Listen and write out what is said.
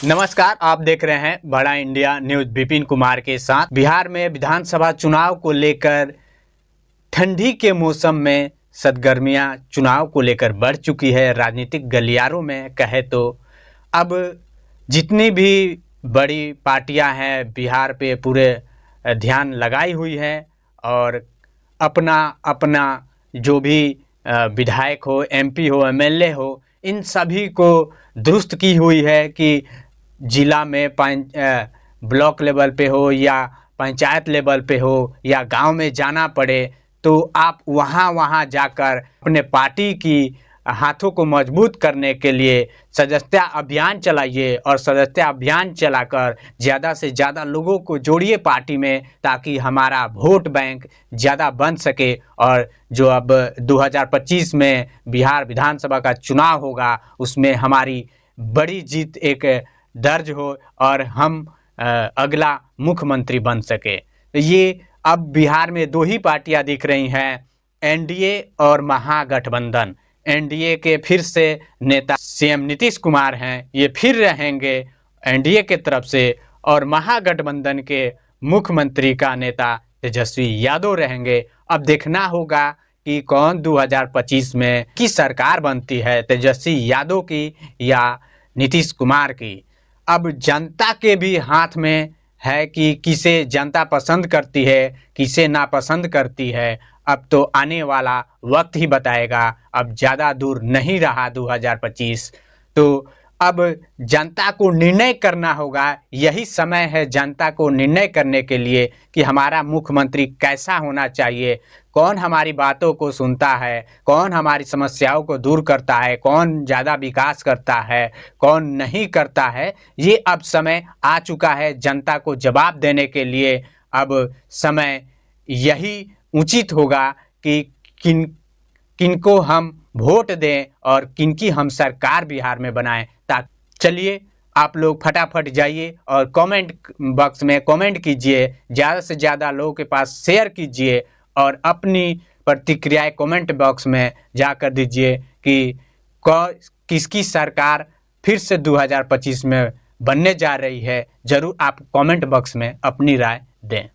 नमस्कार, आप देख रहे हैं बड़ा इंडिया न्यूज विपिन कुमार के साथ। बिहार में विधानसभा चुनाव को लेकर ठंडी के मौसम में सरगर्मियां चुनाव को लेकर बढ़ चुकी है। राजनीतिक गलियारों में कहे तो अब जितनी भी बड़ी पार्टियां हैं बिहार पे पूरे ध्यान लगाई हुई है और अपना अपना जो भी विधायक हो, एमपी हो, एमएलए हो, इन सभी को दुरुस्त की हुई है कि जिला में ब्लॉक लेवल पे हो या पंचायत लेवल पे हो या गांव में जाना पड़े तो आप वहां जाकर अपने पार्टी की हाथों को मजबूत करने के लिए सदस्यता अभियान चलाइए और सदस्यता अभियान चलाकर ज़्यादा से ज़्यादा लोगों को जोड़िए पार्टी में, ताकि हमारा वोट बैंक ज़्यादा बन सके। और जो अब 2025 में बिहार विधानसभा का चुनाव होगा उसमें हमारी बड़ी जीत एक दर्ज हो और हम अगला मुख्यमंत्री बन सके। तो ये अब बिहार में दो ही पार्टियां दिख रही हैं, एनडीए और महागठबंधन। एनडीए के फिर से नेता सीएम नीतीश कुमार हैं, ये फिर रहेंगे एनडीए के तरफ से, और महागठबंधन के मुख्यमंत्री का नेता तेजस्वी यादव रहेंगे। अब देखना होगा कि कौन 2025 में किस सरकार बनती है, तेजस्वी यादव की या नीतीश कुमार की। अब जनता के भी हाथ में है कि किसे जनता पसंद करती है, किसे नापसंद करती है। अब तो आने वाला वक्त ही बताएगा। अब ज़्यादा दूर नहीं रहा 2025, तो अब जनता को निर्णय करना होगा। यही समय है जनता को निर्णय करने के लिए कि हमारा मुख्यमंत्री कैसा होना चाहिए, कौन हमारी बातों को सुनता है, कौन हमारी समस्याओं को दूर करता है, कौन ज़्यादा विकास करता है, कौन नहीं करता है। ये अब समय आ चुका है जनता को जवाब देने के लिए। अब समय यही उचित होगा कि किनको हम वोट दें और किनकी हम सरकार बिहार में बनाएं। चलिए आप लोग फटाफट जाइए और कमेंट बॉक्स में कमेंट कीजिए, ज़्यादा से ज़्यादा लोगों के पास शेयर कीजिए और अपनी प्रतिक्रियाएं कमेंट बॉक्स में जाकर दीजिए कि किसकी सरकार फिर से 2025 में बनने जा रही है। ज़रूर आप कमेंट बॉक्स में अपनी राय दें।